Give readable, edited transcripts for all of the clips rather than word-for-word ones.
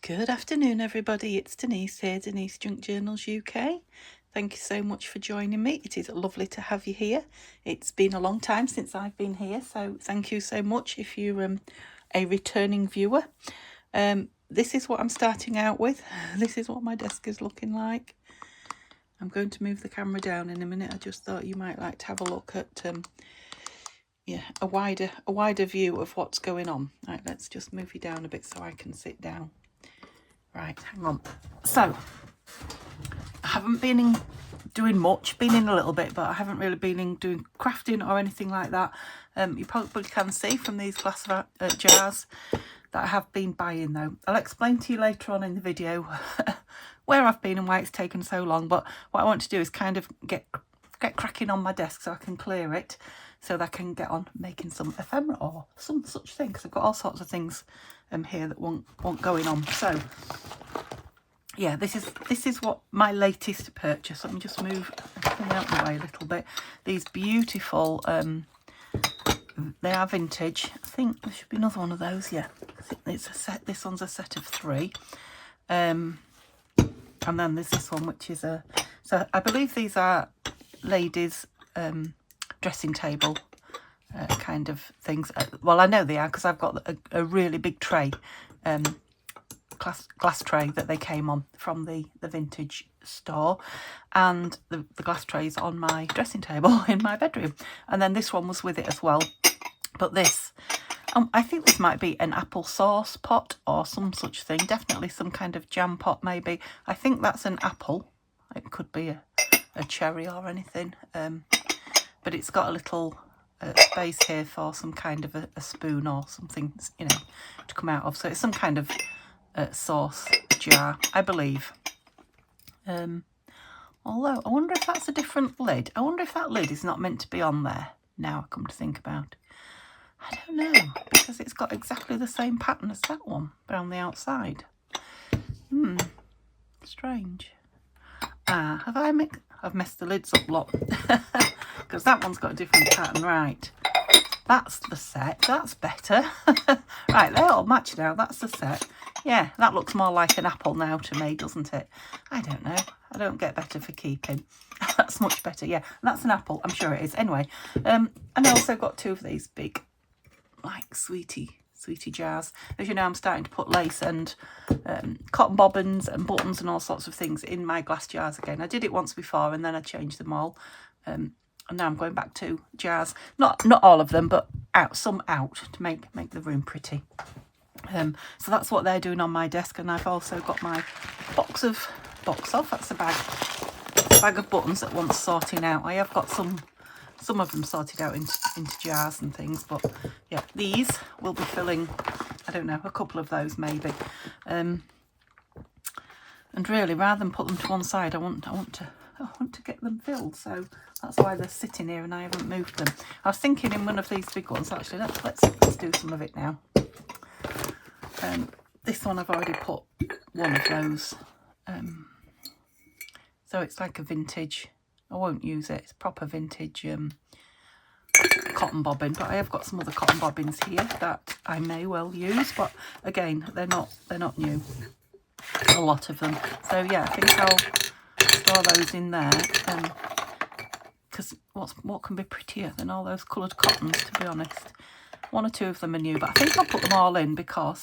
Good afternoon, everybody. It's Denise here, Denise Junk Journals UK. Thank you so much for joining me. It is lovely to have you here. It's been a long time since I've been here, so thank you so much if you're a returning viewer. This is what I'm starting out with. This is what my desk is looking like. I'm going to move the camera down in a minute. I just thought you might like to have a look at a wider view of what's going on. Right, let's just move you down a bit so I can sit down. Right, hang on. So, I haven't been doing much, been in a little bit, but I haven't really been in doing crafting or anything like that. You probably can see from these glass jars that I have been buying though. I'll explain to you later on in the video where I've been and why it's taken so long, but what I want to do is kind of get cracking on my desk so I can clear it, so that I can get on making some ephemera or some such thing, because I've got all sorts of things here that want going on. So yeah, this is what my latest purchase. Let me just move everything out of the way a little bit. These beautiful they are vintage. I think there should be another one of those. Yeah, I think it's a set. This one's a set of 3, and then there's this one which is so I believe these are ladies dressing table kind of things. Well, I know they are because I've got a really big tray, glass tray that they came on from the vintage store, and the glass tray is on my dressing table in my bedroom, and then this one was with it as well. But this, I think this might be an apple sauce pot or some such thing, definitely some kind of jam pot maybe. I think that's an apple. It could be a cherry or anything, but it's got a little space here for some kind of a spoon or something, you know, to come out of. So it's some kind of sauce jar, I believe. Although I wonder if that's a different lid. I wonder if that lid is not meant to be on there, now I come to think about it. I don't know, because it's got exactly the same pattern as that one, but on the outside. Strange. I've messed the lids up, lot, because that one's got a different pattern. Right, that's the set. That's better. Right, they're all matched now. That's the set. Yeah, that looks more like an apple now to me, doesn't it? I don't know. I don't get better for keeping. That's much better. Yeah, that's an apple. I'm sure it is. Anyway, and I also got 2 of these big, like sweetie jars. As you know, I'm starting to put lace and cotton bobbins and buttons and all sorts of things in my glass jars again. I did it once before and then I changed them all, and now I'm going back to jars. Not all of them, but some out to make the room pretty. So that's what they're doing on my desk, and I've also got my box off. That's a bag of buttons that wants sorting out. I have got some of them sorted out into jars and things, but yeah, these will be filling, I don't know, a couple of those maybe. And really, rather than put them to one side, I want to get them filled, so that's why they're sitting here and I haven't moved them. I was thinking in one of these big ones, actually, let's do some of it now. This one I've already put one of those, so it's like a vintage. I won't use it. It's proper vintage cotton bobbin, but I have got some other cotton bobbins here that I may well use. But again, they're not new. A lot of them. So yeah, I think I'll store those in there. Because what can be prettier than all those coloured cottons? To be honest, 1 or 2 of them are new, but I think I'll put them all in because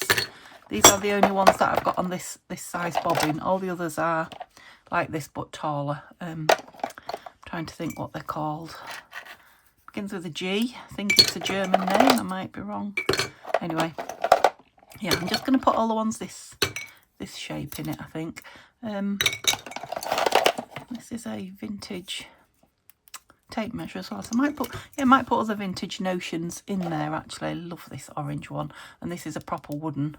these are the only ones that I've got on this size bobbin. All the others are like this but taller. Trying to think what they're called. Begins with a G. I think it's a German name. I might be wrong. Anyway, yeah, I'm just going to put all the ones this shape in it, I think. This is a vintage tape measure as well, so I might put other vintage notions in there. Actually, I love this orange one, and this is a proper wooden.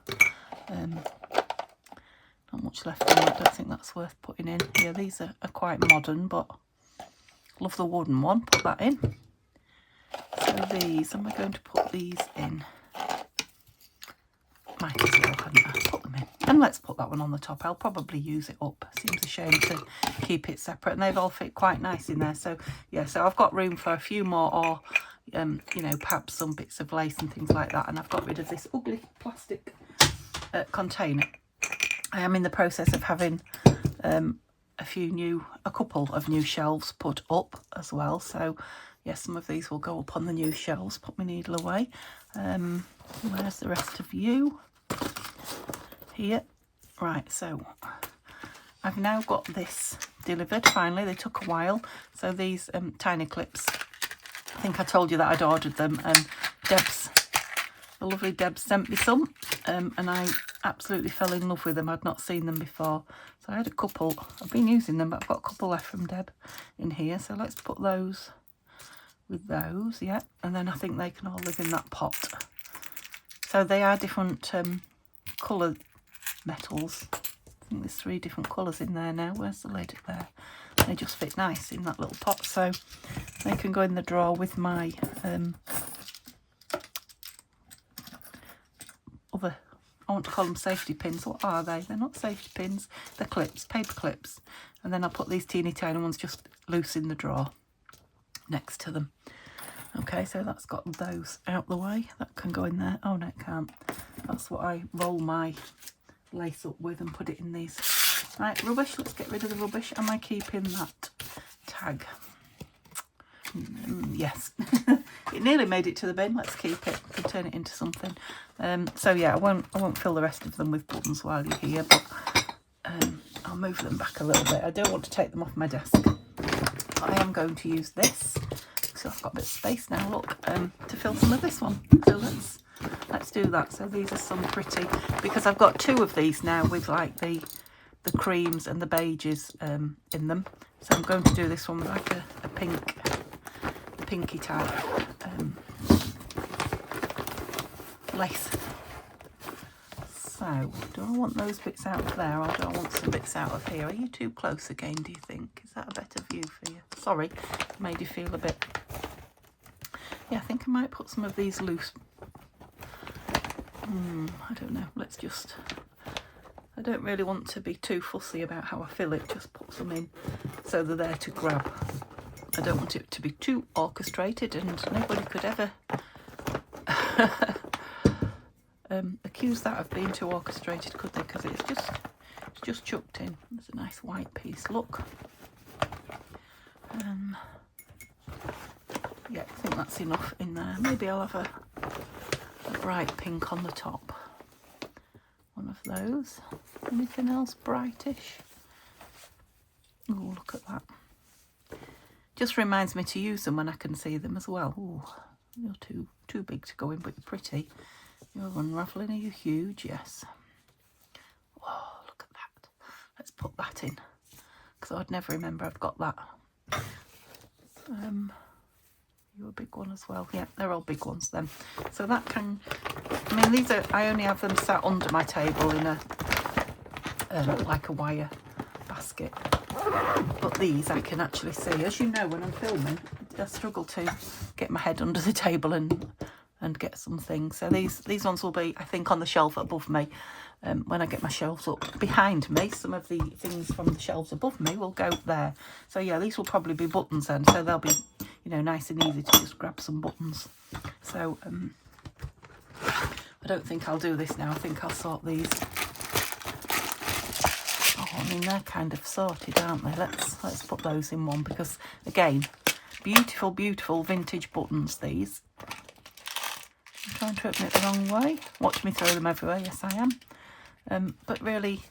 Not much left in it. I don't think that's worth putting in. Yeah, these are quite modern, but love the wooden one. Put that in. So these, am I going to put these in? Might as well, hadn't I? Put them in. And let's put that one on the top. I'll probably use it up. Seems a shame to keep it separate, and they've all fit quite nice in there. So yeah, so I've got room for a few more, or you know, perhaps some bits of lace and things like that. And I've got rid of this ugly plastic container. I am in the process of having a couple of new shelves put up as well. So yes, some of these will go up on the new shelves. Put my needle away. Where's the rest of you? Here. Right, so I've now got this delivered finally. They took a while. So these tiny clips, I think I told you that I'd ordered them, and the lovely Debs sent me some, and I absolutely fell in love with them. I'd not seen them before, so I had a couple. I've been using them, but I've got a couple left from Deb in here, so let's put those with those. Yeah, and then I think they can all live in that pot. So they are different colour metals. I think there's 3 different colours in there now. Where's the lid? There. They just fit nice in that little pot, so they can go in the drawer with my other, I want to call them safety pins. What are they? They're not safety pins, they're clips, paper clips. And then I'll put these teeny tiny ones just loose in the drawer next to them. Okay, so that's got those out the way. That can go in there. Oh no, it can't. That's what I roll my lace up with and put it in these. Right, rubbish. Let's get rid of the rubbish. Am I keeping that tag? Yes. It nearly made it to the bin. Let's keep it. Could turn it into something. So yeah, I won't fill the rest of them with buttons while you're here, but I'll move them back a little bit. I don't want to take them off my desk. I am going to use this, so I've got a bit of space now, look, to fill some of this one. So let's do that. So these are some pretty, because I've got 2 of these now with like the creams and the beiges in them. So I'm going to do this one with like a pinky type lace. So do I want those bits out of there, or do I want some bits out of here? Are you too close again, do you think? Is that a better view for you? Sorry, made you feel a bit. Yeah, I think I might put some of these loose. I don't know. Let's just, I don't really want to be too fussy about how I fill it. Just put some in so they're there to grab. I don't want it to be too orchestrated, and nobody could ever accuse that of being too orchestrated, could they? Because it's just chucked in. There's a nice white piece. Look. Yeah, I think that's enough in there. Maybe I'll have a bright pink on the top. One of those. Anything else brightish? Oh, look at that. Just reminds me to use them when I can see them as well. Oh, you're too big to go in, but you're pretty. You're unravelling. Are you huge? Yes. Oh, look at that. Let's put that in, because I'd never remember I've got that. You're a big one as well. Yeah, they're all big ones then. So that can, I mean, these are, I only have them sat under my table in a like a wire basket. But these I can actually see. As you know, when I'm filming, I struggle to get my head under the table and get some things. So these ones will be, I think, on the shelf above me. When I get my shelves up behind me, some of the things from the shelves above me will go there. So yeah, these will probably be buttons then. So they'll be, you know, nice and easy to just grab some buttons. So I don't think I'll do this now. I think I'll sort these. Oh, I mean, they're kind of sorted, aren't they? Let's put those in one, because again, beautiful, beautiful vintage buttons, these. I'm trying to open it the wrong way. Watch me throw them everywhere. Yes, I am. But really,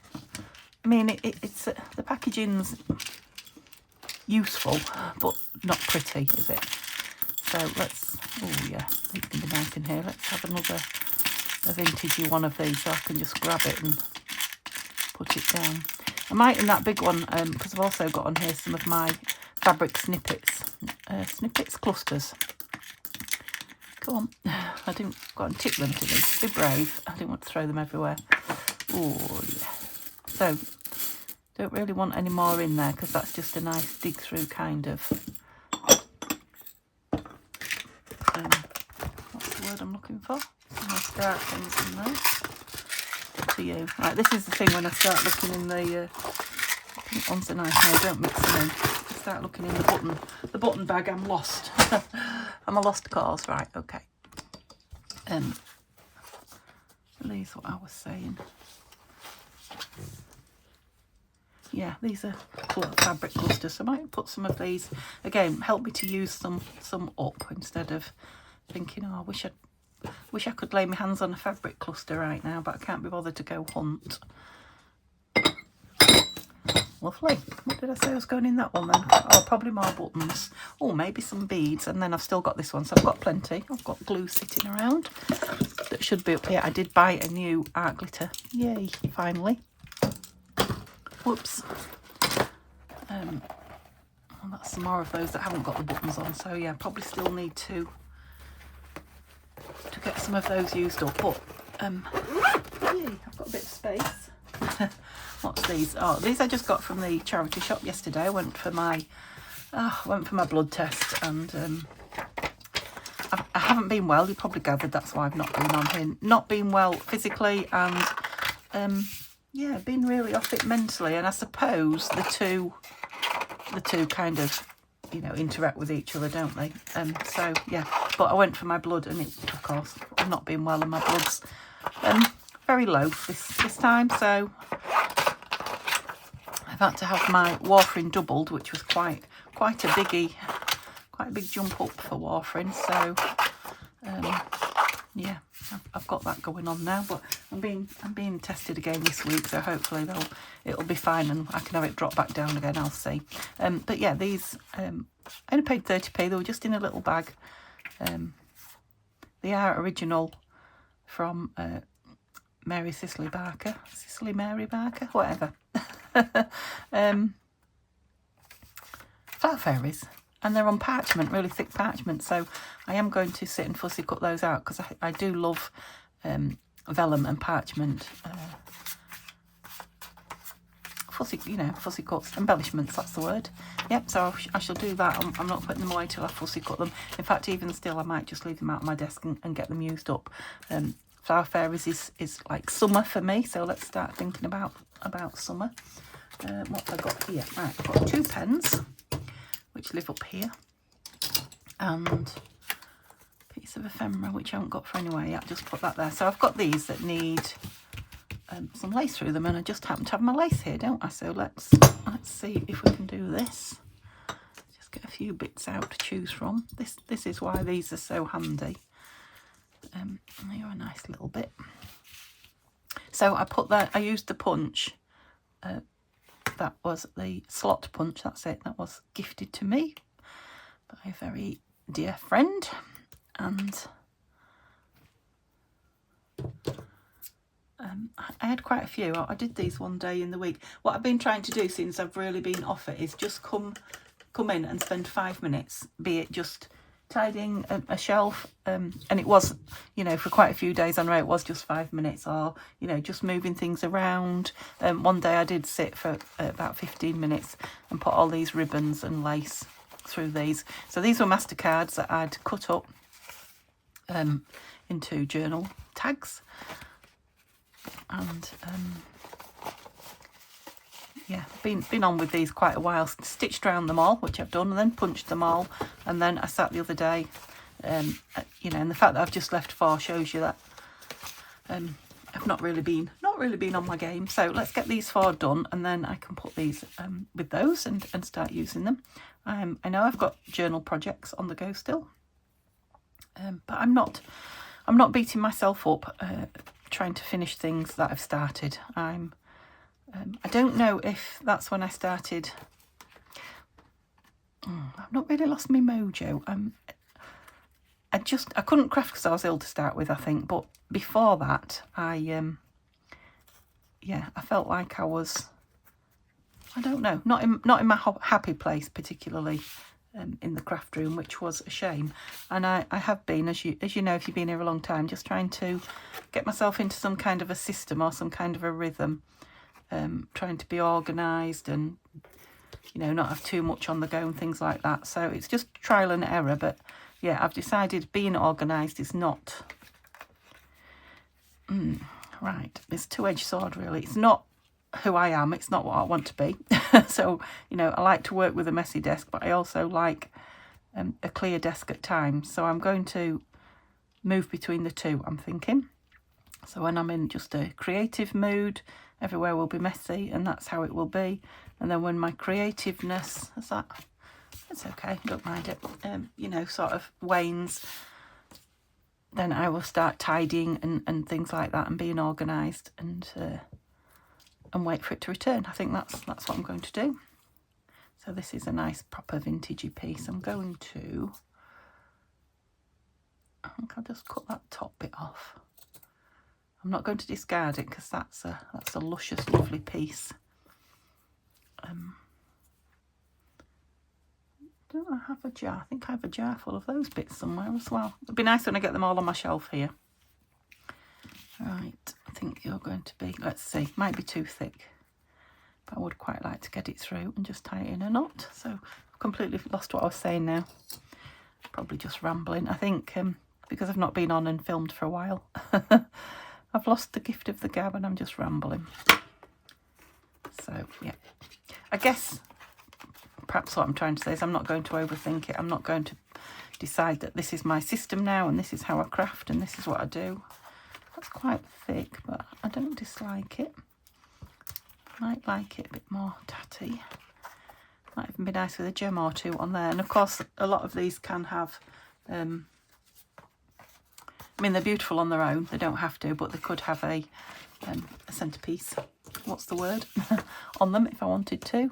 I mean, it's the packaging's useful, but not pretty, is it? So let's, oh yeah, these can be nice in here. Let's have another vintagey one of these, so I can just grab it and put it down. I might in that big one, because I've also got on here some of my fabric snippets, clusters. Come on, I didn't go and tip them to me. Be brave. I didn't want to throw them everywhere. Oh yeah. So don't really want any more in there, because that's just a nice dig through kind of. What's the word I'm looking for? Some nice dark things in there. Up to you. Right, this is the thing when I start looking in the pink ones are nice. No, don't mix them in. I start looking in the button bag. I'm lost. I'm a lost cause. Right, okay. Leave what I was saying. yeah, these are fabric clusters, so I might put some of these, again, help me to use some up instead of thinking, oh, I wish I could lay my hands on a fabric cluster right now, but I can't be bothered to go hunt. Lovely. What did I say was going in that one then? Oh, probably more buttons. Oh, maybe some beads, and then I've still got this one, so I've got plenty. I've got glue sitting around that should be up here. I did buy a new art glitter. Yay, finally. Whoops. Well, that's some more of those that haven't got the buttons on, so yeah, probably still need to get some of those used up, but yay, I've got a bit of space. What's these? Oh, these I just got from the charity shop yesterday. I went for my blood test, and I haven't been well. You probably gathered that's why I've not been on here. Not been well physically, and yeah, been really off it mentally. And I suppose the two kind of, you know, interact with each other, don't they? So yeah, but I went for my blood, and it, of course, I've not been well, and my blood's very low this time, so I've had to have my warfarin doubled, which was quite a biggie, quite a big jump up for warfarin. So yeah, I've got that going on now, but I'm being tested again this week, so hopefully it'll be fine and I can have it drop back down again. I'll see. But yeah, these I only paid 30p. They were just in a little bag. They are original from Mary Barker, whatever. Flower fairies, and they're on parchment, really thick parchment, so I am going to sit and fussy cut those out, because I do love vellum and parchment fussy cuts, embellishments, that's the word. Yep, so I shall do that. I'm not putting them away till I fussy cut them. In fact, even still, I might just leave them out on my desk and get them used up. Flower fairies is like summer for me, so let's start thinking about summer. What have I got here? Right, I've got 2 pens which live up here, and a piece of ephemera which I haven't got for anyway. Yeah, just put that there. So I've got these that need some lace through them, and I just happen to have my lace here, don't I? So let's see if we can do this. Just get a few bits out to choose from. This is why these are so handy. They are a nice little bit. So I used the punch. That was the slot punch. That's it. That was gifted to me by a very dear friend, and I had quite a few. I did these one day in the week. What I've been trying to do since I've really been off it is just come in and spend 5 minutes, be it just tidying a shelf, and it was, you know, for quite a few days on row, it was just 5 minutes, or, you know, just moving things around. One day I did sit for about 15 minutes and put all these ribbons and lace through these. So these were MasterCards that I'd cut up into journal tags, and yeah, been on with these quite a while. Stitched around them all, which I've done, and then punched them all, and then I sat the other day, you know, and the fact that I've just left 4 shows you that I've not really been on my game. So let's get these 4 done, and then I can put these with those and start using them. I know I've got journal projects on the go still, but I'm not beating myself up trying to finish things that I've started. I don't know if that's when I started. I've not really lost my mojo. I couldn't craft because I was ill to start with, I think. But before that, I felt like I was, I don't know, not in my happy place particularly, in the craft room, which was a shame. And I have been, as you know, if you've been here a long time, just trying to get myself into some kind of a system or some kind of a rhythm. Trying to be organised and, you know, not have too much on the go and things like that. So it's just trial and error. But yeah, I've decided being organised is not right. It's a two-edged sword, really. It's not who I am. It's not what I want to be. So, you know, I like to work with a messy desk, but I also like a clear desk at times. So I'm going to move between the two, I'm thinking. So when I'm in just a creative mood, everywhere will be messy, and that's how it will be. And then when my creativeness, is that, it's okay, don't mind it, you know, sort of wanes, then I will start tidying and things like that, and being organised, and wait for it to return. I think that's what I'm going to do. So this is a nice proper vintagey piece. I'm going to, I think I'll just cut that top bit off. I'm not going to discard it because that's a luscious, lovely piece. Don't I have a jar? I think I have a jar full of those bits somewhere as well. It'd be nice when I get them all on my shelf here. Right, I think you're going to be, let's see, might be too thick. But I would quite like to get it through and just tie it in a knot. So I've completely lost what I was saying now. Probably just rambling. I think because I've not been on and filmed for a while, I've lost the gift of the gab and I'm just rambling. So, yeah. I guess perhaps what I'm trying to say is I'm not going to overthink it. I'm not going to decide that this is my system now and this is how I craft and this is what I do. That's quite thick, but I don't dislike it. Might like it a bit more tatty. Might even be nice with a gem or two on there. And of course, a lot of these can have, I mean, they're beautiful on their own. They don't have to, but they could have a centerpiece. What's the word? On them if I wanted to.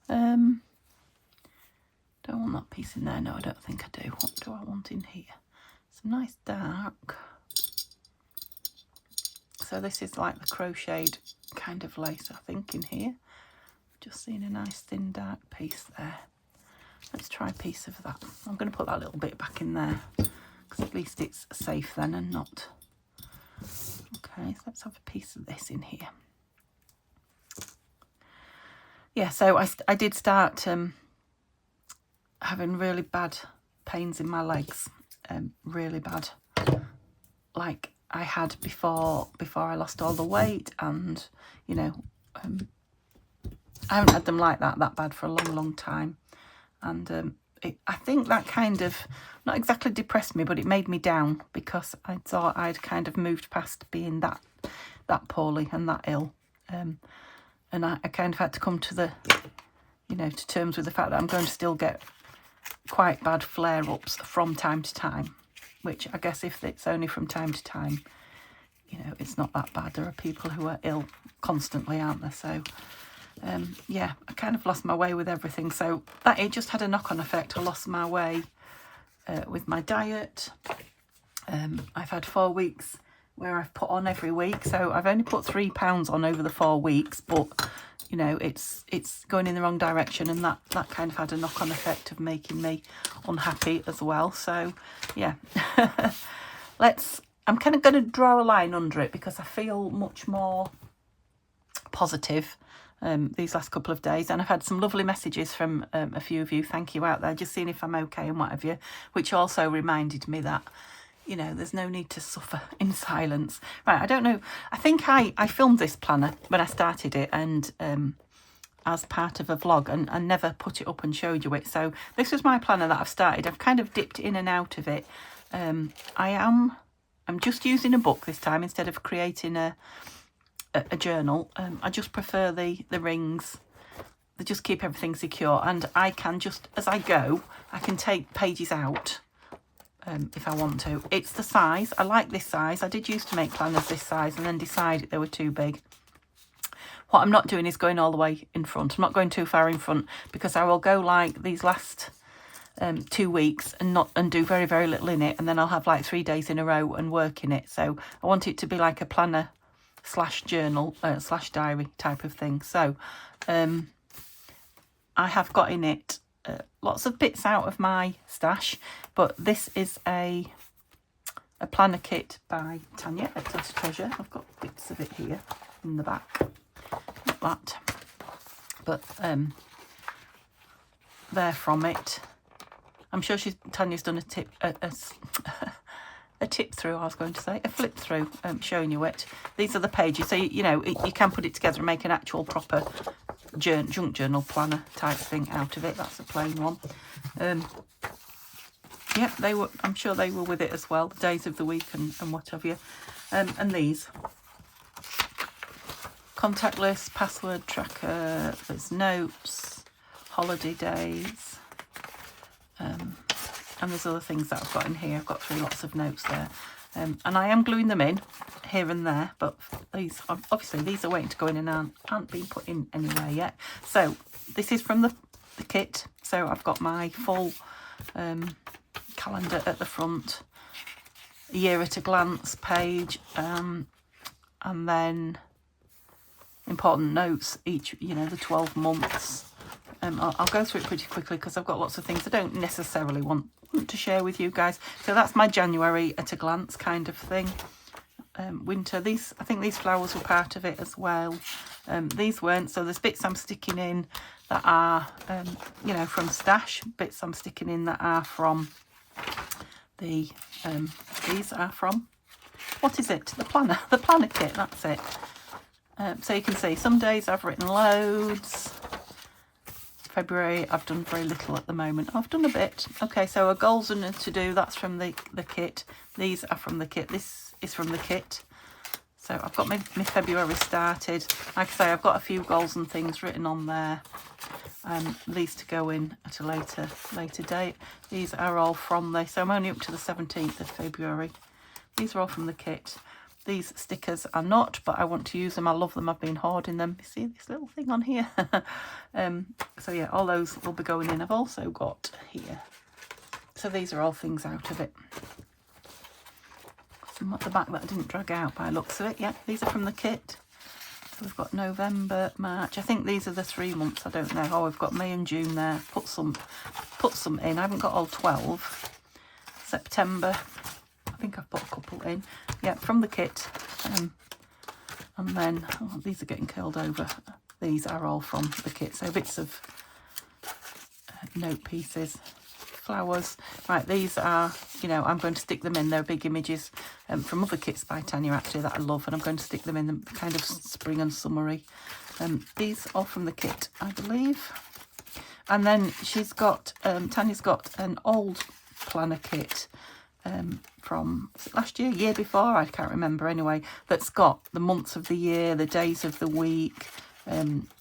Don't want that piece in there. No, I don't think I do. What do I want in here? Some nice dark. So this is like the crocheted kind of lace, I think, in here. Just seeing a nice thin dark piece there. Let's try a piece of that. I'm going to put that little bit back in there because at least it's safe then and not. Okay, so let's have a piece of this in here. Yeah, so I did start having really bad pains in my legs, really bad, like I had before I lost all the weight, and you know, I haven't had them like that bad for a long time, and I think that kind of not exactly depressed me, but it made me down because I thought I'd kind of moved past being that poorly and that ill, and I kind of had to come to the, you know, to terms with the fact that I'm going to still get quite bad flare-ups from time to time, which I guess if it's only from time to time, you know, it's not that bad. There are people who are ill constantly, aren't there? So yeah, I kind of lost my way with everything, so that it just had a knock-on effect. I lost my way with my diet. I've had 4 weeks where I've put on every week, so I've only put 3 pounds on over the 4 weeks, but you know, it's going in the wrong direction, and that kind of had a knock-on effect of making me unhappy as well. So yeah, I'm kind of going to draw a line under it because I feel much more positive these last couple of days, and I've had some lovely messages from a few of you. Thank you out there, just seeing if I'm okay and what have you, which also reminded me that, you know, there's no need to suffer in silence. Right, I don't know, I think I filmed this planner when I started it, and as part of a vlog, and never put it up and showed you it. So this was my planner that I've started. I've kind of dipped in and out of it. I'm just using a book this time instead of creating a journal. I just prefer the rings. They just keep everything secure, and I can just, as I go, I can take pages out if I want to. It's the size. I like this size. I did used to make planners this size and then decided they were too big. What I'm not doing is going all the way in front. I'm not going too far in front because I will go like these last 2 weeks and do very, very little in it, and then I'll have like 3 days in a row and work in it. So I want it to be like a planner slash journal slash diary type of thing. So I have got in it lots of bits out of my stash, but this is a planner kit by Tanya at Class Treasure. I've got bits of it here in the back, not that, but they're from it. I'm sure Tanya's done a tip through, I was going to say, a flip through, showing you it. These are the pages, so you know, you can put it together and make an actual proper junk journal planner type thing out of it. That's a plain one. Yeah, they were, I'm sure they were with it as well, the days of the week and what have you. And these contact list, password tracker, there's notes, holiday days, and there's other things that I've got in here. I've got 3 lots of notes there, and I am gluing them in here and there, but these obviously these are waiting to go in and aren't being put in anywhere yet. So this is from the kit. So I've got my full calendar at the front, a year at a glance page, and then important notes each, you know, the 12 months. I'll go through it pretty quickly because I've got lots of things I don't necessarily want to share with you guys. So that's my January at a glance kind of thing. Winter, these, I think these flowers were part of it as well. These weren't, so there's bits I'm sticking in that are you know, from stash, bits I'm sticking in that are from the these are from, what is it, the planner kit, that's it. So you can see some days I've written loads. February I've done very little at the moment. I've done a bit. Okay, so a goals and a to do, that's from the kit. These are from the kit. This is from the kit. So I've got my February started. Like I say, I've got a few goals and things written on there. These to go in at a later date. These are all from the, so I'm only up to the 17th of February. These are all from the kit. These stickers are not, but I want to use them. I love them. I've been hoarding them. You see this little thing on here? So yeah, all those will be going in. I've also got here. So these are all things out of it. Some at the back that I didn't drag out by looks of it. Yeah, these are from the kit. So we've got November, March. I think these are the 3 months. I don't know. Oh, we've got May and June there. Put some in. I haven't got all 12. September. I think I've put a couple in. Yeah, from the kit. And then, oh, these are getting curled over. These are all from the kit. So bits of note pieces, flowers. Right, these are, you know, I'm going to stick them in. They're big images from other kits by Tanya, actually, that I love. And I'm going to stick them in the kind of spring and summery. These are from the kit, I believe. And then she's got, Tanya's got an old planner kit from last year before, I can't remember anyway, that's got the months of the year, the days of the week,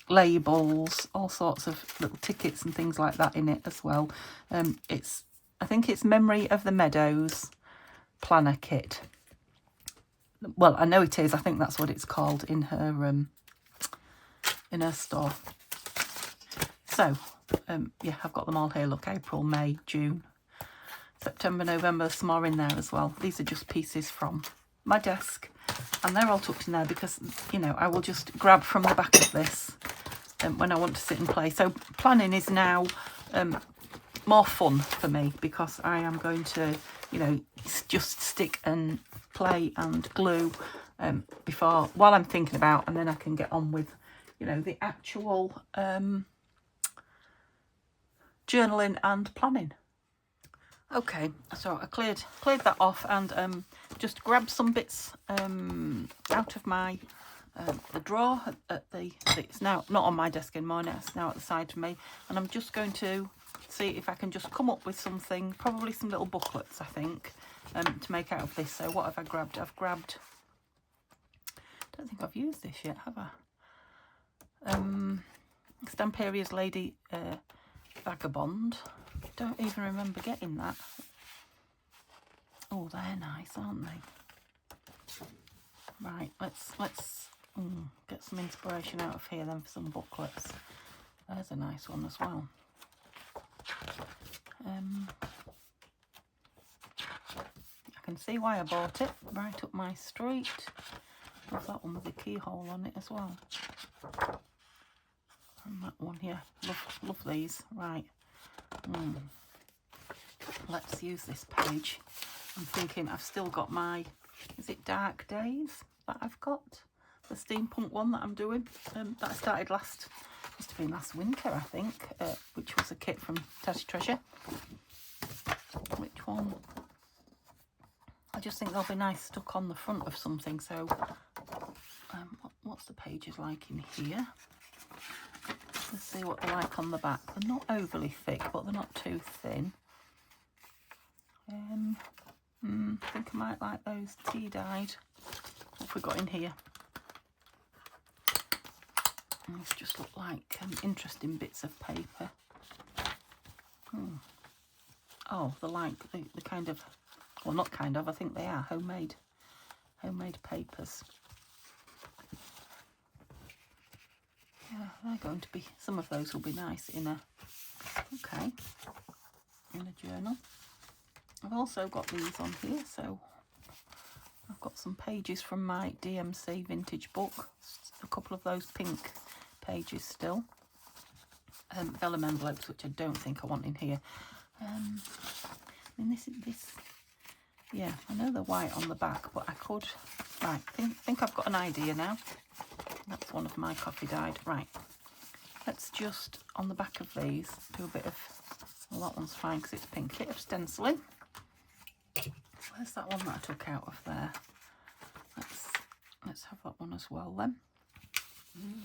labels, all sorts of little tickets and things like that in it as well. I think it's Memory of the Meadows planner kit. Well, I know it is. I think that's what it's called in her store. So yeah, I've got them all here. Look, April, May, June, September, November, some more in there as well. These are just pieces from my desk, and they're all tucked in there because, you know, I will just grab from the back of this when I want to sit and play. So planning is now more fun for me because I am going to, you know, just stick and play and glue while I'm thinking about, and then I can get on with, you know, the actual journaling and planning. Okay, so I cleared that off and just grabbed some bits out of my the drawer it's now not on my desk anymore. Now it's now at the side of me, and I'm just going to see if I can just come up with something, probably some little booklets, I think, to make out of this. So what have I grabbed? I've grabbed, I don't think I've used this yet, have I? Stamperia's Lady Vagabond. Don't even remember getting that. Oh, they're nice, aren't they? Right, let's get some inspiration out of here then for some booklets. There's a nice one as well. I can see why I bought it. Right up my street. There's that one with the keyhole on it as well. And that one here. Love these. Right. Let's use this page. I'm thinking I've still got my, is it Dark Days that I've got? The steampunk one that I'm doing. That I started must have been last winter, I think, which was a kit from Tatty Treasure. Which one? I just think they'll be nice stuck on the front of something. So what's the pages like in here? Let's see what they're like on the back. They're not overly thick, but they're not too thin. I think I might like those tea-dyed. What have we got in here? These just look like interesting bits of paper. Oh, they're like the kind of, well, not kind of, I think they are homemade papers. Yeah, they're going to be, some of those will be nice in a, okay, in a journal. I've also got these on here, so I've got some pages from my DMC vintage book, a couple of those pink pages still. Vellum envelopes, which I don't think I want in here. I mean, this, yeah, I know they're white on the back, but I could, right, think I've got an idea now. That's one of my coffee dyed. Right, let's just, on the back of these, do a bit of, well, that one's fine because it's pink, bit of stenciling. Where's that one that I took out of there? Let's have that one as well then.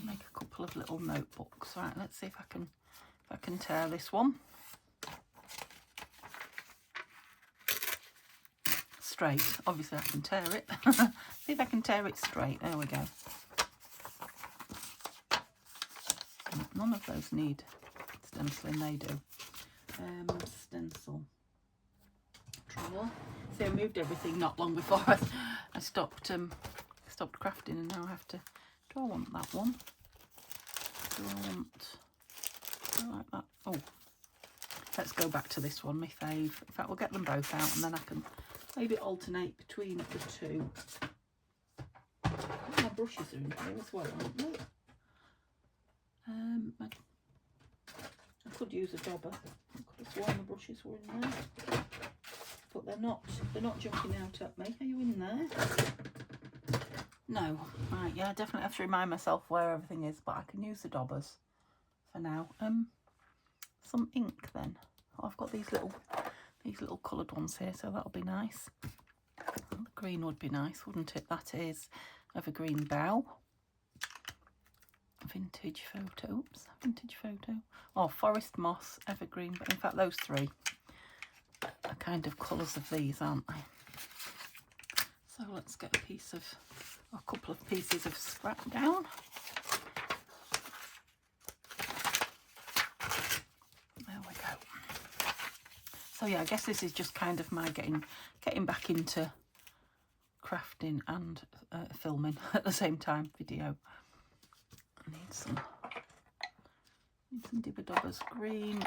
Make a couple of little notebooks. Right, let's see if I can tear this one straight. Obviously I can tear it. See if I can tear it straight. There we go. None of those need stenciling, they do. Stencil drawer. See, I moved everything not long before I stopped crafting, and now I have to, do I want that one? Do I like that? Oh, let's go back to this one, my fave. In fact, we'll get them both out and then I can maybe alternate between the two. My brushes are in here as well, aren't they? I could use a dauber. I could have sworn the brushes were in there, but they're not jumping out at me. Are you in there? No. Right, yeah, I definitely have to remind myself where everything is, but I can use the daubers for now. Some ink then. Oh, I've got these little coloured ones here, so that'll be nice. The green would be nice, wouldn't it? That is Evergreen Bough. Vintage photo. Oops, vintage photo. Oh, Forest Moss, Evergreen. But in fact, those three are kind of colours of these, aren't they? So let's get a couple of pieces of scrap down. There we go. So yeah, I guess this is just kind of my getting back into crafting and filming at the same time. Video. I need some dibber-dobbers. Green.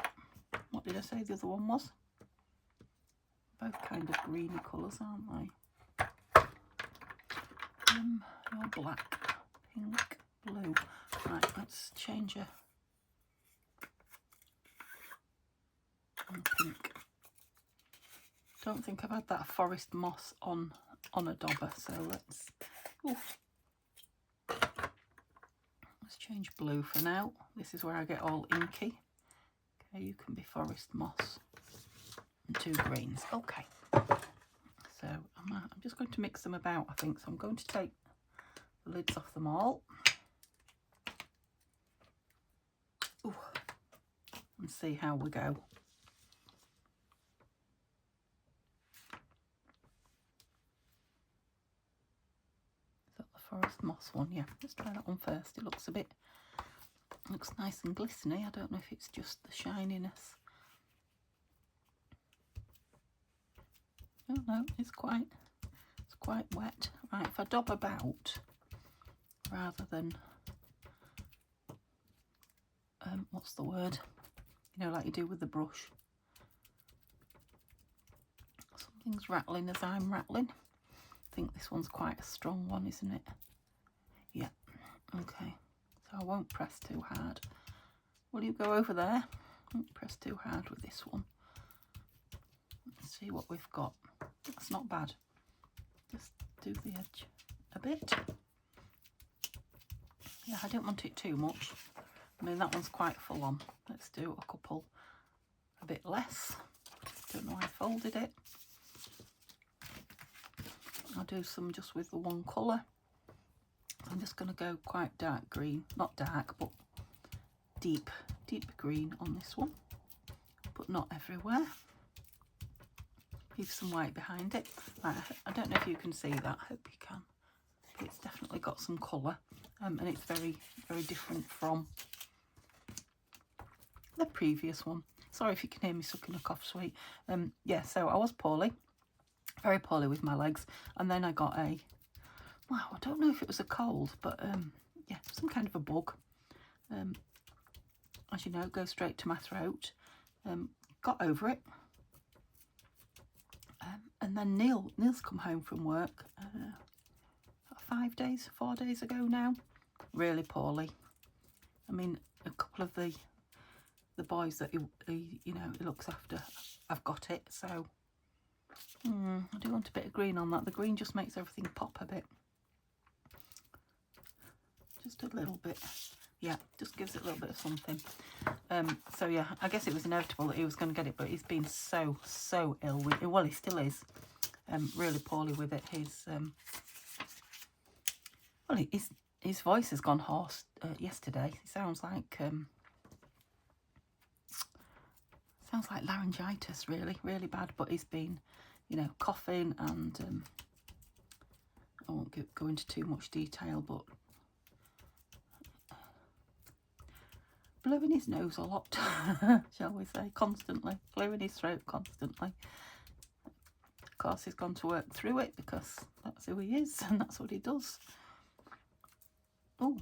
What did I say the other one was? Both kind of greeny colours, aren't they? You're black, pink, blue. Right, let's change a pink. Don't think I've had that Forest Moss on a dauber, so let's change blue for now. This is where I get all inky. Okay, you can be Forest Moss and 2 greens. Okay, so I'm just going to mix them about, I think. So I'm going to take the lids off them all. Ooh, and see how we go. Forest Moss one, yeah, let's try that one first. It looks nice and glistening. I don't know if it's just the shininess. I don't know, it's quite wet. Right, if I dab about rather than what's the word, you know, like you do with the brush. Something's rattling as I'm rattling. I think this one's quite a strong one, isn't it? Yeah, okay, so I won't press too hard. Will you go over there? Don't press too hard with this one. Let's see what we've got. That's not bad. Just do the edge a bit. Yeah, I don't want it too much. I mean, that one's quite full on. Let's do a couple a bit less. Don't know why I folded it. I'll do some just with the one colour. I'm just going to go quite dark green, not dark, but deep green on this one, but not everywhere. Leave some white behind it. Right, I don't know if you can see that, I hope you can. it's definitely got some colour, and it's very, very different from the previous one. Sorry if you can hear me sucking a cough sweet. Yeah, so I was poorly, very poorly with my legs, and then I got a, well, I don't know if it was a cold, but yeah, some kind of a bug. As you know, it goes straight to my throat. Got over it. And then Neil's come home from work 4 days ago now, really poorly. I mean, a couple of the boys that he you know, he looks after, I've got it, so I do want a bit of green on that. The green just makes everything pop a bit, just a little bit. Yeah, just gives it a little bit of something. So yeah, I guess it was inevitable that he was going to get it, but he's been so ill with it. Well, he still is really poorly with it. Well, his voice has gone hoarse yesterday. He sounds like laryngitis, really bad. But he's been, you know, coughing, and I won't go into too much detail, but blowing his nose a lot, shall we say, constantly, clearing his throat constantly. Of course, he's gone to work through it because that's who he is and that's what he does. Oh.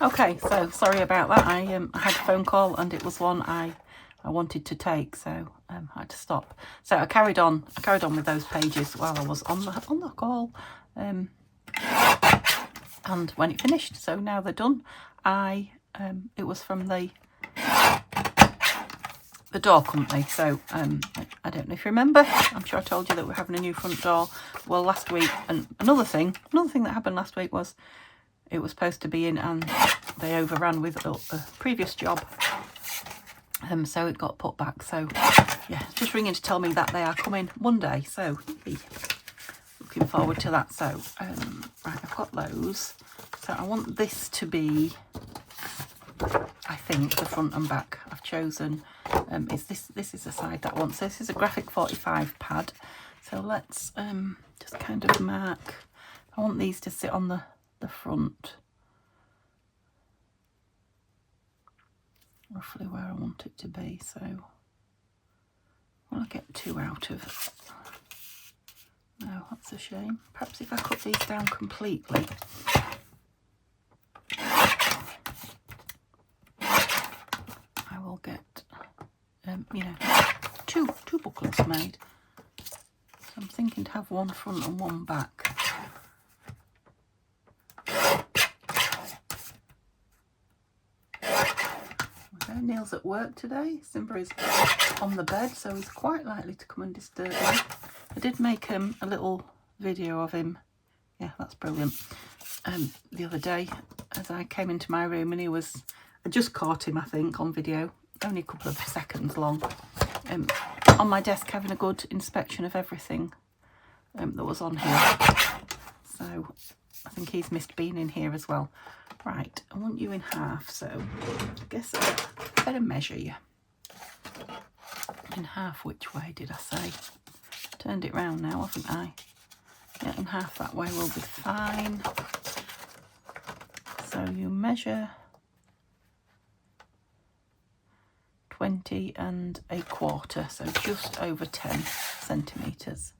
Okay, so sorry about that. I had a phone call and it was one I wanted to take, so I had to stop. So I carried on with those pages while I was on the call, and when it finished. So now they're done. It was from the the door company. So I don't know if you remember, I'm sure I told you that we're having a new front door. Well, last week, and another thing that happened last week was it was supposed to be in and they overran with a previous job. So it got put back. So yeah, just ringing to tell me that they are coming Monday. So looking forward to that. So right, I've got those. So I want this to be, I think, the front and back. I've chosen is this is the side that I want. So this is a graphic 45 pad. So let's just kind of mark. I want these to sit on the front, roughly where I want it to be. So I'll get 2 out of. No, that's a shame. Perhaps if I cut these down completely. I will get, you know, two booklets made. So I'm thinking to have one front and one back. Okay, Neil's at work today. Simba is on the bed, so he's quite likely to come and disturb me. I did make a little video of him. Yeah, that's brilliant. The other day, as I came into my room, and I just caught him, I think, on video, only a couple of seconds long, on my desk having a good inspection of everything that was on here. So I think he's missed being in here as well. Right, I want you in half, so I guess I better measure you. In half, which way did I say? Turned it round now, haven't I? Yeah, in half that way will be fine. So you measure 20 1/4, so just over 10 centimetres.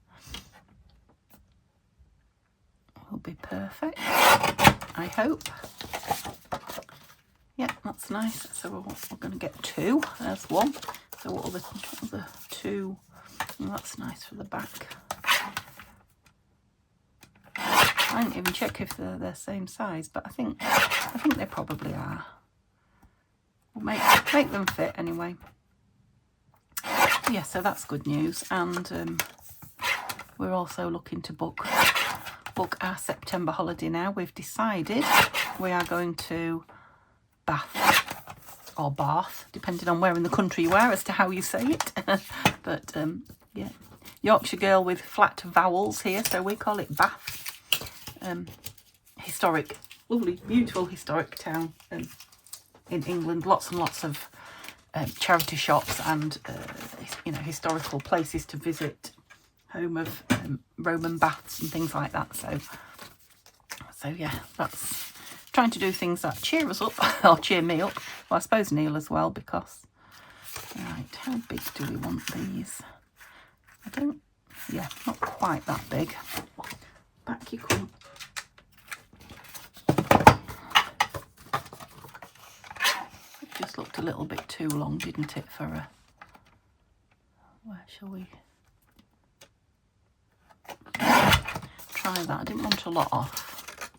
Will be perfect, I hope. Yeah, that's nice. So we're going to get 2. There's 1. So what are the 2? Well, that's nice for the back. I didn't even check if they're the same size, but I think they probably are. We'll make them fit anyway. Yeah, so that's good news. And we're also looking to book our September holiday now. We've decided we are going to Bath or Bath, depending on where in the country you are as to how you say it. But yeah, Yorkshire girl with flat vowels here, so we call it Bath. Historic, lovely, beautiful historic town in England. Lots and lots of charity shops and you know, historical places to visit. Home of Roman baths and things like that. So yeah, that's trying to do things that cheer us up or cheer me up. Well, I suppose Neil as well, because right, how big do we want these? Yeah, not quite that big. Back you come. It just looked a little bit too long, didn't it, for a... Where shall we... Try that. I didn't want a lot off.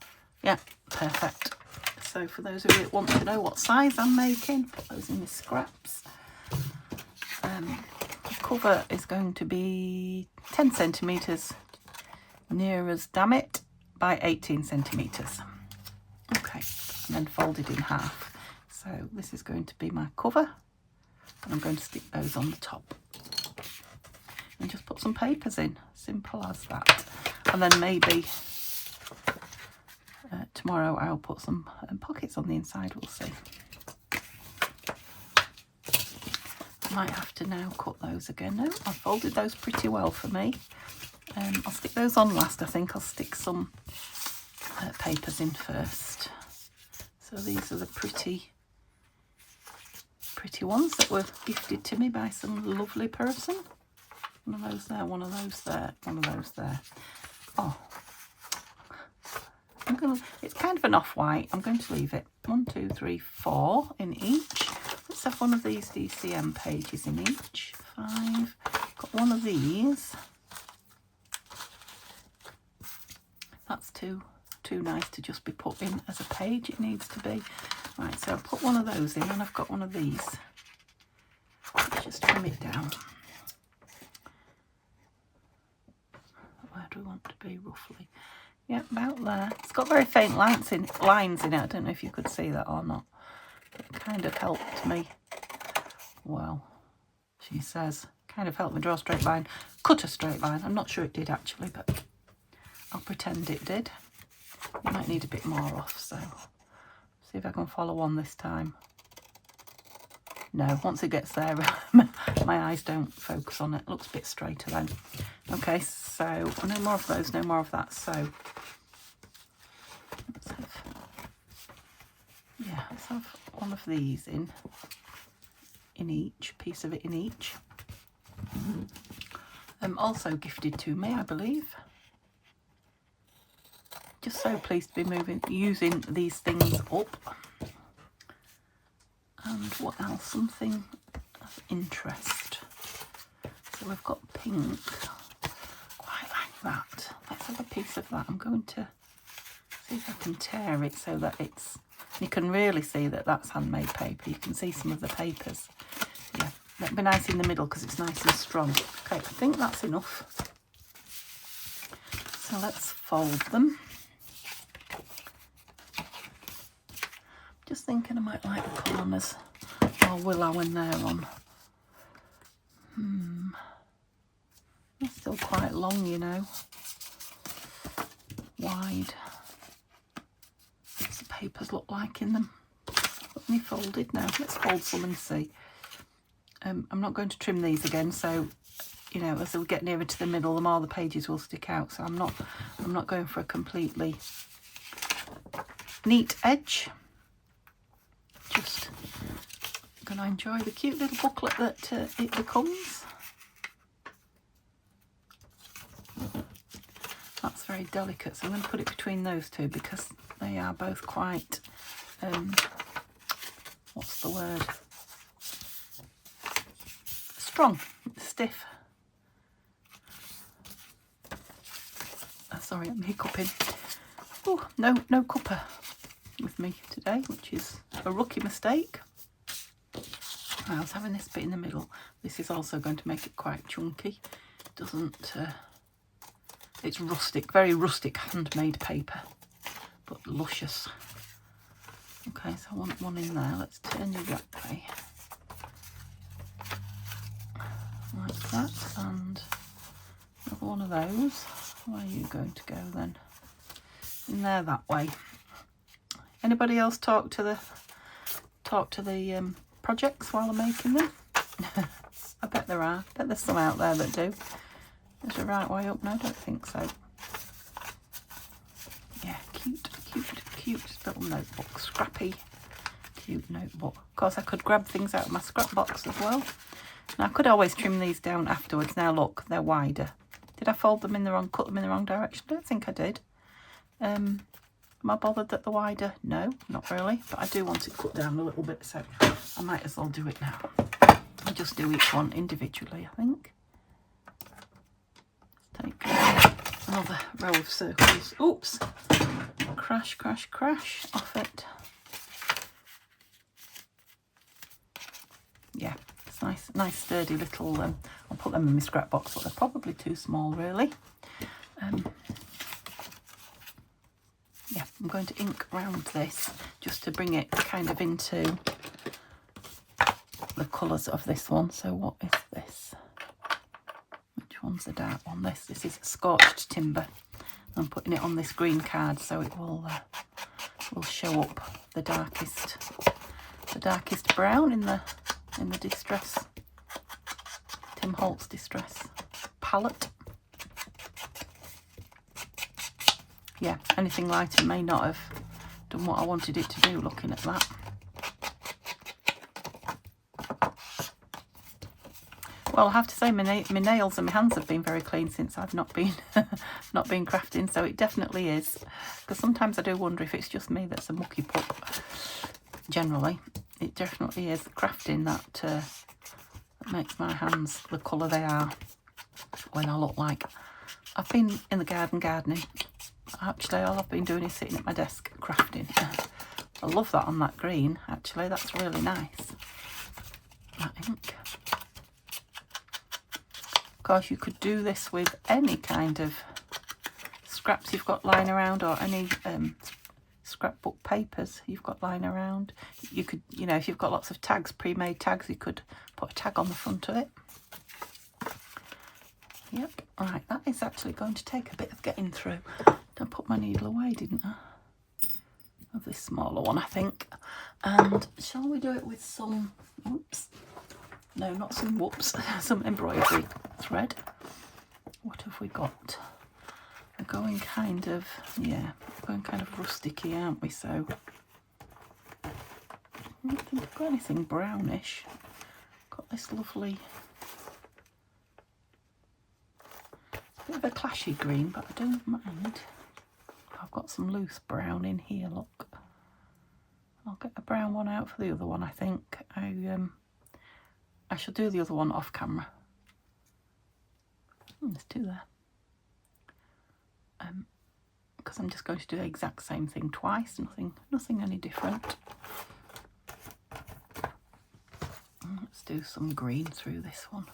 Yeah, perfect. So for those of you that want to know what size I'm making, put those in the scraps. The cover is going to be 10 centimetres near as damn it by 18 centimetres. Okay, and then folded in half. So this is going to be my cover, and I'm going to stick those on the top. And just put some papers in, simple as that. And then maybe tomorrow I'll put some pockets on the inside, we'll see. I might have to now cut those again. No, I've folded those pretty well for me. I'll stick those on last. I think I'll stick some papers in first. So these are the pretty ones that were gifted to me by some lovely person. One of those there, one of those there, one of those there. Oh, it's kind of an off-white. I'm going to leave it 1, 2, 3, 4 in each. Let's have one of these DCM pages in each. 5. Got one of these. That's too nice to just be put in as a page. It needs to be. Right, so I'll put one of those in, and I've got one of these, which just trim it down. Where do we want to be roughly? Yeah, about there. It's got very faint lines in it. I don't know if you could see that or not. It kind of helped me. Well, she says, kind of helped me draw a straight line. Cut a straight line. I'm not sure it did actually, but I'll pretend it did. You might need a bit more off, so see if I can follow on this time. No, once it gets there, my eyes don't focus on it. It looks a bit straighter then. Okay, so no more of those, no more of that. So let's have one of these in each, piece of it in each. Also gifted to me, I believe. Just so pleased to be using these things up. And what else? Something of interest. So we've got pink. Quite like that. Let's have a piece of that. I'm going to see if I can tear it so that it's... You can really see that that's handmade paper. You can see some of the papers. Yeah, that'd be nice in the middle because it's nice and strong. Okay, I think that's enough. So let's fold them. Just thinking I might like the corners or willow when they're on. They're still quite long, you know. Wide. What's the papers look like in them? Got me folded now. Let's fold some and see. I'm not going to trim these again, so you know, as we get nearer to the middle, the more the pages will stick out. So I'm not going for a completely neat edge. Just going to enjoy the cute little booklet that it becomes. That's very delicate, so I'm going to put it between those two because they are both quite, what's the word? Strong, stiff. Sorry, I'm hiccuping. Oh, no cuppa with me today, which is a rookie mistake. I was having this bit in the middle. This is also going to make it quite chunky. It doesn't, it's rustic, very rustic handmade paper, but luscious. Okay, so I want one in there. Let's turn you that way. Like that, and another one of those. Where are you going to go then? In there that way. Anybody else talk to the projects while I'm making them? I bet there are. I bet there's some out there that do. Is the right way up? No, I don't think so. Yeah, cute little notebook. Scrappy, cute notebook. Of course, I could grab things out of my scrap box as well. Now, I could always trim these down afterwards. Now, look, they're wider. Did I fold them in the wrong, cut them in the wrong direction? I don't think I did. Am I bothered that they're wider? No, not really. But I do want it cut down a little bit, so I might as well do it now. I'll just do each one individually, I think. Take another row of circles. Oops. Crash off it. Yeah, it's nice sturdy little, I'll put them in my scrap box, but they're probably too small really. Yeah, I'm going to ink around this just to bring it kind of into the colours of this one. So what is this? Which one's the dark one? This is scorched timber. I'm putting it on this green card so it will show up the darkest brown in the distress, Tim Holtz distress palette. Yeah, anything lighter may not have done what I wanted it to do looking at that. Well, I have to say my nails and my hands have been very clean since I've not been crafting, so it definitely is. Because sometimes I do wonder if it's just me that's a mucky pup. Generally, it definitely is crafting that makes my hands the colour they are when I look like I've been in the gardening. Actually, all I've been doing is sitting at my desk crafting. I love that on that green, actually. That's really nice. That ink. course, you could do this with any kind of scraps you've got lying around, or any scrapbook papers you've got lying around. You could, you know, if you've got lots of tags, pre-made tags, you could put a tag on the front of it. Yep, right, that is actually going to take a bit of getting through. I put my needle away, didn't I? Of this smaller one, I think. And shall we do it with some, oops, no, not some whoops, some embroidery thread. What have we got? We're going kind of, yeah, going kind of rusticy, aren't we? So I don't think I've got anything brownish. Got this lovely, bit of a clashy green, but I don't mind. I've got some loose brown in here, look. I'll get a brown one out for the other one, I think. I shall do the other one off camera. There's two there. Because I'm just going to do the exact same thing twice, nothing any different. Let's do some green through this one.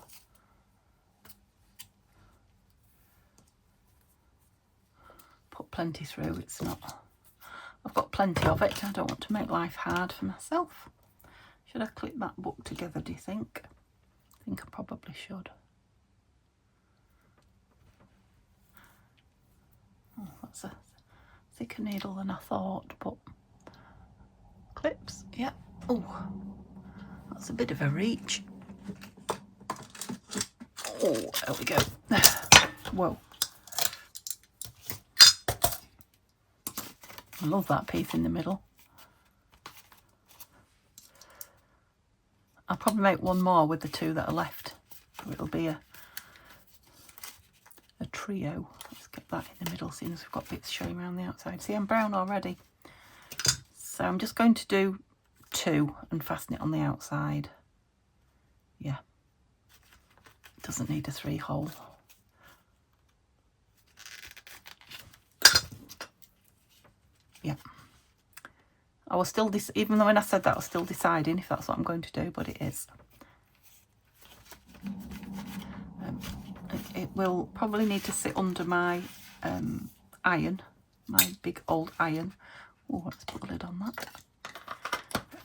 Put plenty through, it's not, I've got plenty of it, I don't want to make life hard for myself. Should I clip that book together, do you think? I think I probably should. Oh, that's a thicker needle than I thought, but clips, yeah. Oh, that's a bit of a reach. Oh, there we go. Whoa. I love that piece in the middle. I'll probably make one more with the two that are left. It'll be a trio. Let's get that in the middle, seeing as we've got bits showing around the outside. See, I'm brown already. So I'm just going to do two and fasten it on the outside. Yeah. It doesn't need a 3-hole. Yeah. I was still, even though when I said that, I was still deciding if that's what I'm going to do, but it is. It will probably need to sit under my iron, my big old iron. Oh, let's put a lid on that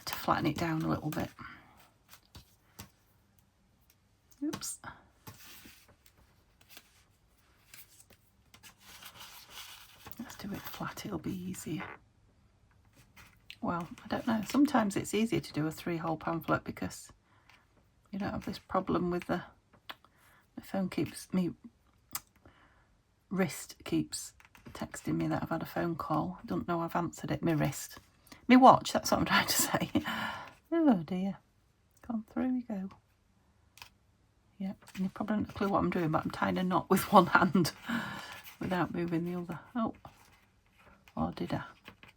to flatten it down a little bit. Oops. Let's do it flat, it'll be easier. Well, I don't know, sometimes it's easier to do a 3-hole pamphlet because you don't have this problem with the phone keeps me, wrist keeps texting me that I've had a phone call. I don't know I've answered it. My wrist. My watch, that's what I'm trying to say. Oh dear. Gone through we go. Yeah, and you probably haven't a clue what I'm doing, but I'm tying a knot with one hand without moving the other. Oh. Or did I?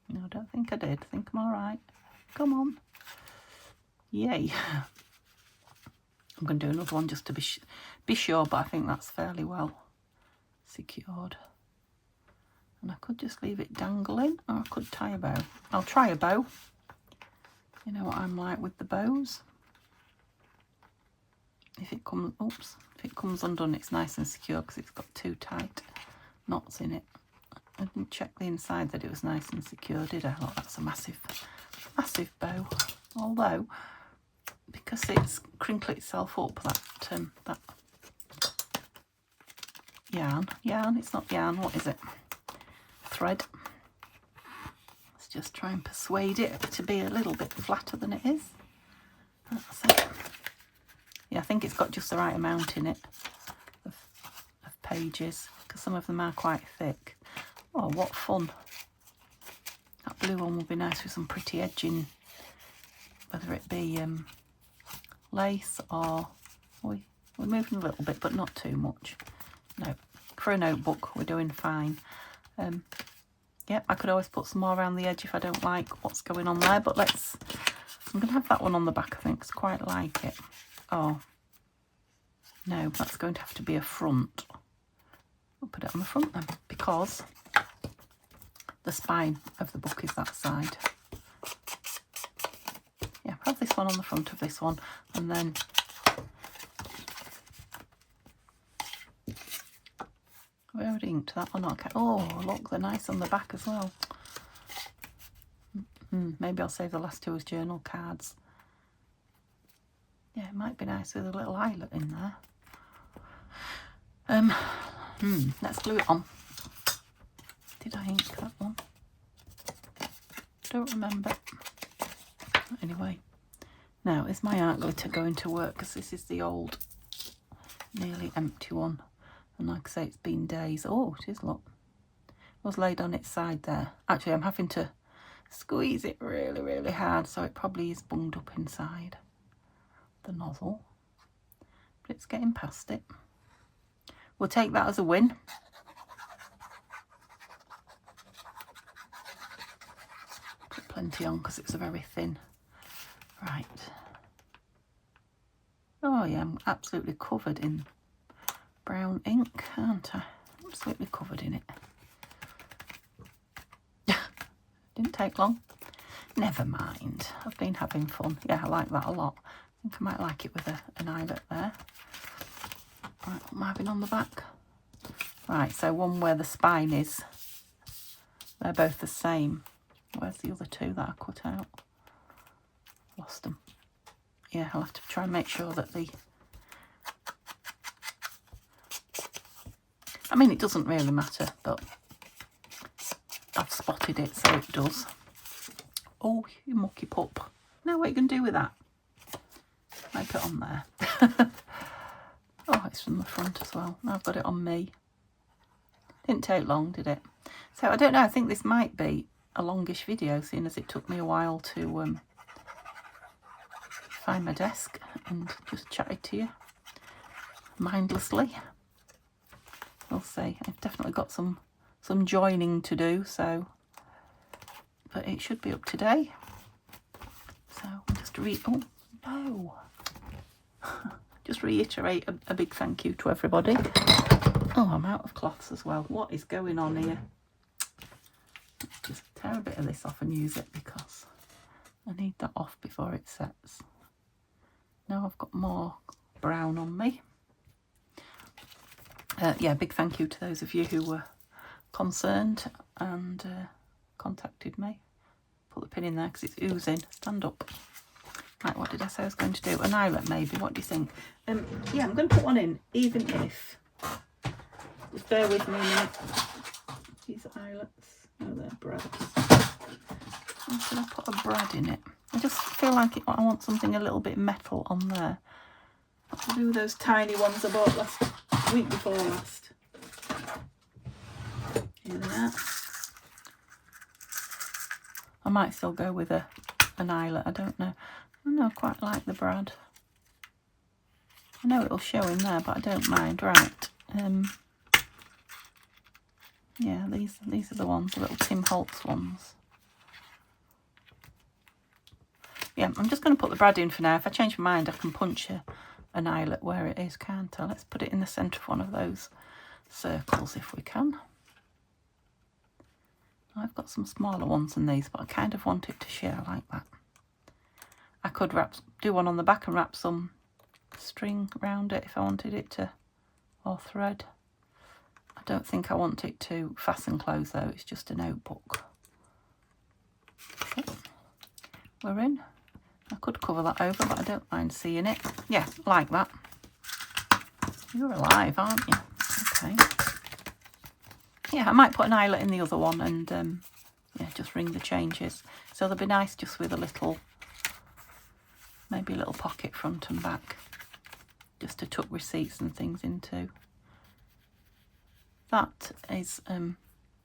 No, I don't think I did. I think I'm alright. Come on. Yay. I'm going to do another one just to be sure, but I think that's fairly well secured. And I could just leave it dangling, or I could tie a bow. I'll try a bow. You know what I'm like with the bows. If it comes, oops, if it comes undone, it's nice and secure because it's got 2 tight knots in it. I didn't check the inside that it was nice and secure, did I? Look, that's a massive bow. Although, because it's crinkled itself up, that yarn, it's not yarn, what is it? Thread. Let's just try and persuade it to be a little bit flatter than it is. That's it. Yeah, I think it's got just the right amount in it of pages, because some of them are quite thick. Oh, what fun. That blue one will be nice with some pretty edging, whether it be lace or... We're moving a little bit, but not too much. No, for a notebook, we're doing fine. Yeah, I could always put some more around the edge if I don't like what's going on there, but I'm going to have that one on the back, I think, because I quite like it. Oh, no, that's going to have to be a front. I'll put it on the front then, because the spine of the book is that side. Yeah, have this one on the front of this one, and then We already inked that one. Okay. Oh, look, they're nice on the back as well. Maybe I'll save the last two as journal cards. Yeah, it might be nice with a little eyelet in there. Let's glue it on. Did I ink that one? Don't remember. Anyway, now is my art glitter going to work? Because this is the old, nearly empty one. And like I say, it's been days. Oh, it is, look. It was laid on its side there. Actually, I'm having to squeeze it really, really hard, so it probably is bunged up inside the nozzle. But it's getting past it. We'll take that as a win. Put plenty on because it's a very thin. Right. Oh yeah, I'm absolutely covered in brown ink, aren't I? Absolutely covered in it. Didn't take long. Never mind. I've been having fun. Yeah, I like that a lot. I think I might like it with an eyelet there. Right, what am I having on the back? Right, so one where the spine is. They're both the same. Where's the other two that I cut out? Lost them. Yeah, I'll have to try and make sure that I mean, it doesn't really matter, but I've spotted it, so it does. Oh, you mucky pup. Now what are you going to do with that? I put it on there. Oh, it's from the front as well. Now I've got it on me. Didn't take long, did it? So I don't know, I think this might be a longish video, seeing as it took me a while to find my desk and just chatted to you mindlessly. We'll see. I've definitely got some joining to do, so, but it should be up today. So just oh no, just reiterate a big thank you to everybody. Oh, I'm out of cloths as well. What is going on here? Let's just tear a bit of this off and use it because I need that off before it sets. Now I've got more brown on me. Yeah, big thank you to those of you who were concerned and contacted me. Put the pin in there because it's oozing. Stand up. Right, what did I say I was going to do? An eyelet maybe. What do you think? Yeah, I'm going to put one in, even if. Just bear with me a minute. These eyelets. Oh, they're brads. I'm going to put a brad in it. I just feel like I want something a little bit metal on there. I'll do those tiny ones I bought week before last. Here they are. I might still go with an eyelet. I don't know. I quite like the brad. I know it'll show in there, but I don't mind. Right. Yeah, these are the ones, the little Tim Holtz ones. Yeah, I'm just going to put the brad in for now. If I change my mind, I can punch an eyelet where it is, can't I? Let's put it in the centre of one of those circles if we can. I've got some smaller ones than these, but I kind of want it to share like that. I could do one on the back and wrap some string around it if I wanted it to, or thread. I don't think I want it to fasten close though, it's just a notebook. So, we're in. I could cover that over, but I don't mind seeing it. Yeah, like that. You're alive, aren't you? Okay. Yeah, I might put an eyelet in the other one and yeah, just ring the changes. So they'll be nice just with a little, maybe a little pocket front and back, just to tuck receipts and things into. That is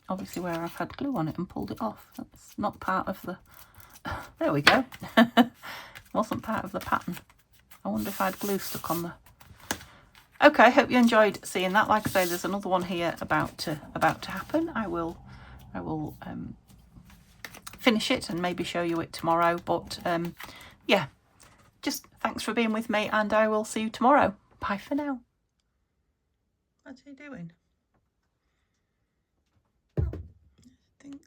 obviously where I've had glue on it and pulled it off. That's not part of the, there we go. Wasn't part of the pattern. I wonder if I had glue stuck on the, okay, I hope you enjoyed seeing that. Like I say, there's another one here about to happen. I will finish it and maybe show you it tomorrow. But yeah, just thanks for being with me, and I will see you tomorrow. Bye for now. What's he doing? Oh, thanks.